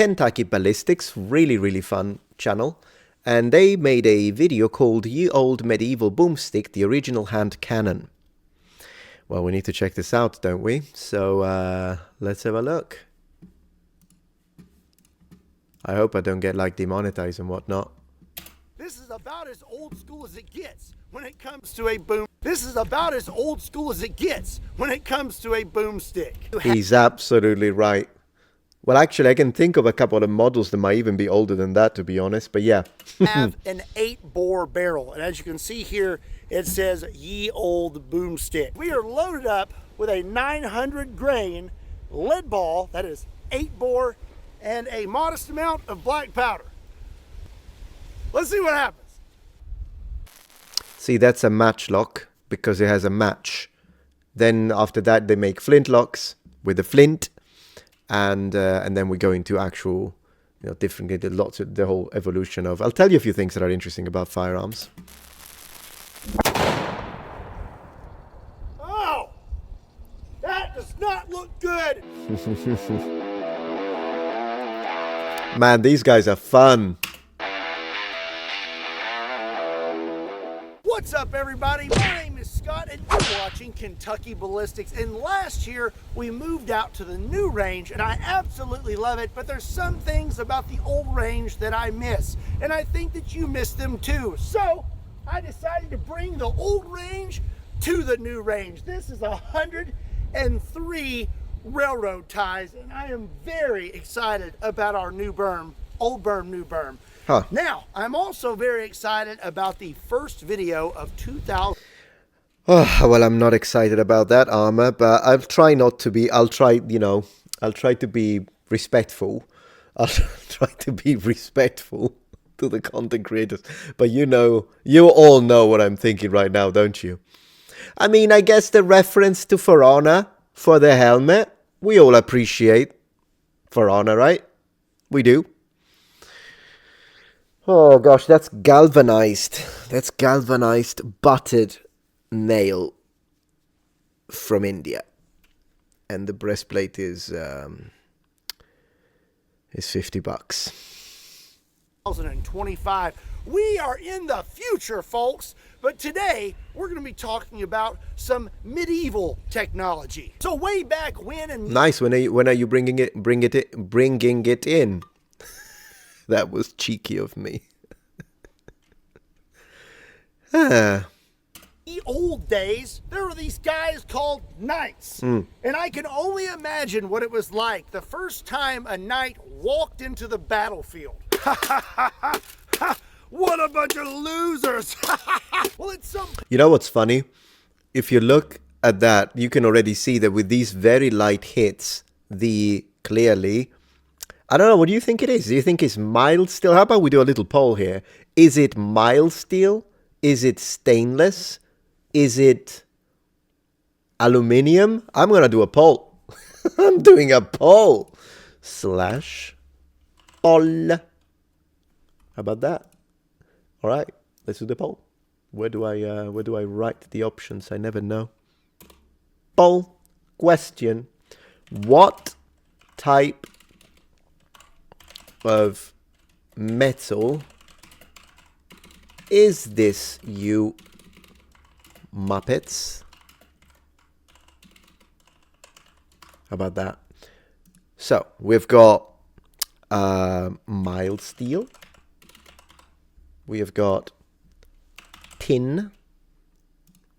Kentucky Ballistics, really fun channel, and they made a video called Ye Old Medieval Boomstick, the original hand cannon. Well, we need to check this out, don't we? So let's have a look. I hope I don't get like demonetized and whatnot. This is about as old school as it gets when it comes to a boom. This is about as old school as it gets when it comes to a boomstick. He's absolutely right. Well, actually, I can think of a couple of models that might even be older than that, to be honest. But yeah. Have an 8-bore barrel, and as you can see here, it says Ye Old Boomstick. We are loaded up with a 900 grain lead ball that is 8-bore and a modest amount of black powder. Let's see what happens. See, that's a matchlock because it has a match. Then after that, they make flintlocks with a flint. And then we go into actual, different, lots of the whole evolution of. I'll tell you a few things that are interesting about firearms. Oh, that does not look good. Man, these guys are fun. What's up, everybody? My name is Scott, and you're watching Kentucky Ballistics. And last year, we moved out to the new range, and I absolutely love it. But there's some things about the old range that I miss, and I think that you miss them too. So I decided to bring the old range to the new range. This is 103 railroad ties, and I am very excited about our new berm, old berm, new berm. Huh. Now, I'm also very excited about the first video of 2000. Oh, well, I'm not excited about that armor, but I'll try not to be. I'll try to be respectful. I'll try to be respectful to the content creators. But you all know what I'm thinking right now, don't you? I mean, I guess the reference to For Honor for the helmet, we all appreciate For Honor, right? We do. Oh gosh, that's galvanized. That's galvanized butted nail from India, and the breastplate is $50. 2025. We are in the future, folks. But today we're going to be talking about some medieval technology. So way back when, and nice. When are you bringing it in? That was cheeky of me. the old days, there were these guys called knights. And I can only imagine what it was like the first time a knight walked into the battlefield. What a bunch of losers. Well, it's some. You know what's funny? If you look at that, you can already see that with these very light hits, clearly, I don't know, what do you think it is? Do you think it's mild steel? How about we do a little poll here? Is it mild steel? Is it stainless? Is it aluminium? I'm going to do a poll. I'm doing a poll. /poll. How about that? All right, let's do the poll. Where do I write the options? I never know. Poll question. What type of metal is this, you Muppets? How about that? So we've got mild steel. We have got tin.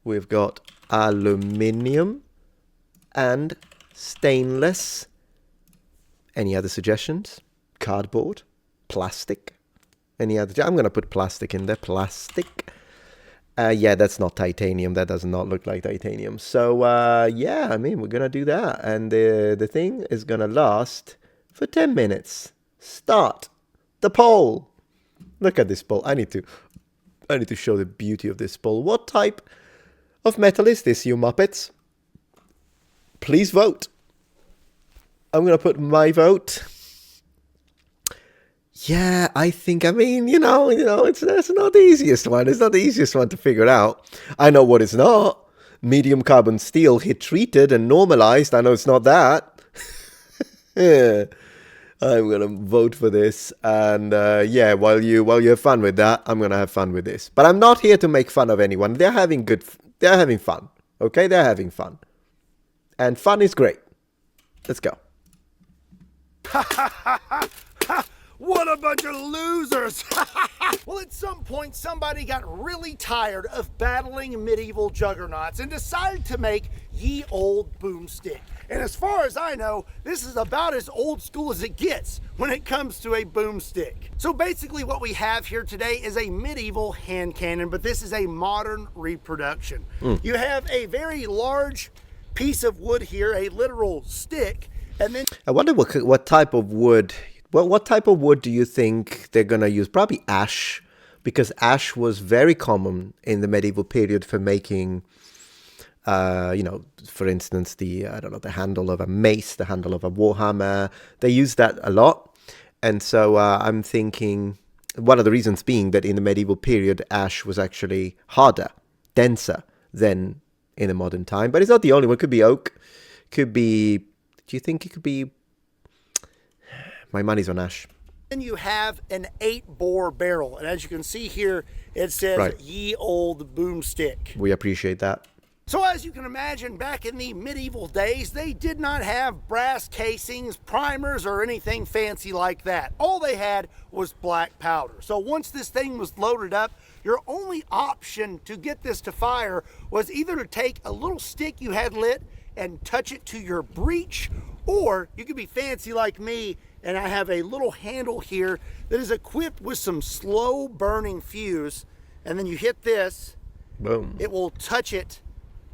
We've got aluminium and stainless. Any other suggestions? Cardboard, plastic, any other? I'm going to put plastic in there. Plastic. Yeah, that's not titanium. That does not look like titanium. So, yeah, I mean, we're going to do that. And the thing is going to last for 10 minutes. Start the poll. Look at this poll. I need to show the beauty of this poll. What type of metal is this, you Muppets? Please vote. I'm going to put my vote. Yeah, I think, I mean, it's not the easiest one. It's not the easiest one to figure out. I know what it's not. Medium carbon steel, heat treated and normalized. I know it's not that. Yeah. I'm gonna vote for this, and yeah, while you have fun with that, I'm gonna have fun with this. But I'm not here to make fun of anyone. They're having fun. Okay, they're having fun, and fun is great. Let's go. What a bunch of losers! Well, at some point, somebody got really tired of battling medieval juggernauts and decided to make ye old boomstick. And as far as I know, this is about as old school as it gets when it comes to a boomstick. So basically what we have here today is a medieval hand cannon, but this is a modern reproduction. You have a very large piece of wood here, a literal stick, and then I wonder what type of wood. Well, what type of wood do you think they're gonna use? Probably ash, because ash was very common in the medieval period for making, you know, for instance, the handle of a mace, the handle of a warhammer. They used that a lot, and so I'm thinking one of the reasons being that in the medieval period, ash was actually harder, denser than in the modern time. But it's not the only one. It could be oak. Could be. Do you think it could be? My money's on ash. Then you have an 8-bore barrel, and as you can see here, it says ye old boomstick. We appreciate that. So as you can imagine, back in the medieval days, they did not have brass casings, primers, or anything fancy like that. All they had was black powder. So once this thing was loaded up, your only option to get this to fire was either to take a little stick you had lit and touch it to your breech, or you could be fancy like me, and I have a little handle here that is equipped with some slow burning fuse, and then you hit this, boom, it will touch it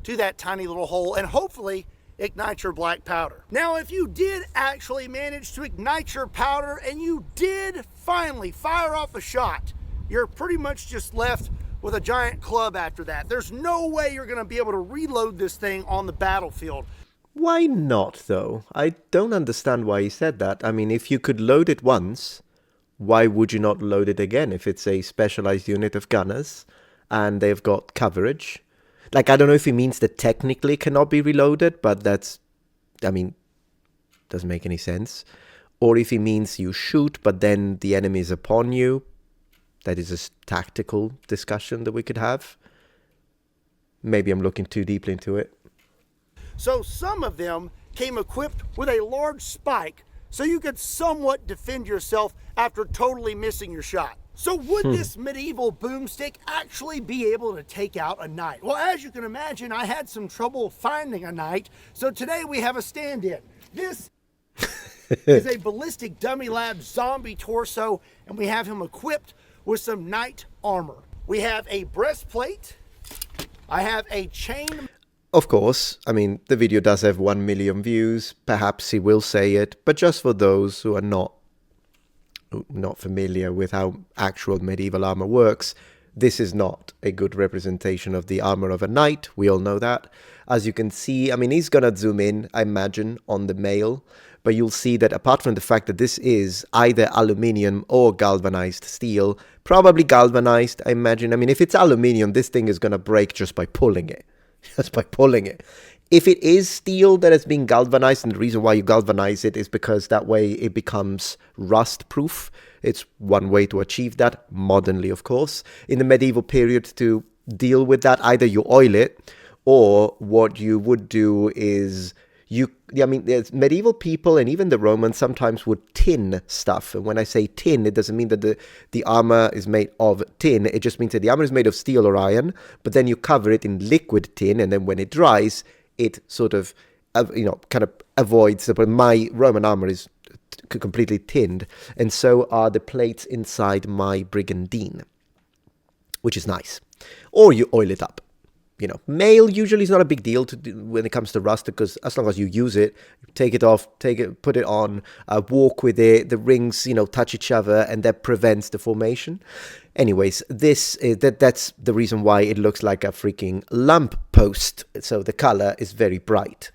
to that tiny little hole and hopefully ignite your black powder. Now, if you did actually manage to ignite your powder and you did finally fire off a shot, you're pretty much just left with a giant club after that. There's no way you're gonna be able to reload this thing on the battlefield. Why not, though? I don't understand why he said that. I mean, if you could load it once, why would you not load it again if it's a specialized unit of gunners and they've got coverage? Like, I don't know if he means that technically it cannot be reloaded, but that's, I mean, doesn't make any sense. Or if he means you shoot, but then the enemy is upon you. That is a tactical discussion that we could have. Maybe I'm looking too deeply into it. So some of them came equipped with a large spike so you could somewhat defend yourself after totally missing your shot. So would this medieval boomstick actually be able to take out a knight? Well, as you can imagine, I had some trouble finding a knight, so today we have a stand-in. This is a Ballistic Dummy Lab zombie torso, and we have him equipped with some knight armor. We have a breastplate. I have a chain. Of course, I mean, the video does have 1 million views. Perhaps he will say it, but just for those who are not familiar with how actual medieval armor works, this is not a good representation of the armor of a knight. We all know that. As you can see, I mean, he's gonna zoom in, I imagine, on the mail, but you'll see that apart from the fact that this is either aluminium or galvanized steel, probably galvanized, I imagine. I mean, if it's aluminium, this thing is gonna break just by pulling it. Just by pulling it. If it is steel that has been galvanized, and the reason why you galvanize it is because that way it becomes rust proof. It's one way to achieve that, modernly of course. In the medieval period, to deal with that, either you oil it, or what you would do is there's medieval people and even the Romans sometimes would tin stuff. And when I say tin, it doesn't mean that the armor is made of tin. It just means that the armor is made of steel or iron, but then you cover it in liquid tin, and then when it dries, it sort of, kind of avoids. But my Roman armor is completely tinned, and so are the plates inside my brigandine, which is nice. Or you oil it up. Mail usually is not a big deal when it comes to rust, because as long as you use it, take it off, put it on, walk with it, the rings, touch each other, and that prevents deformation. Anyways, that's the reason why it looks like a freaking lamp post. So the color is very bright.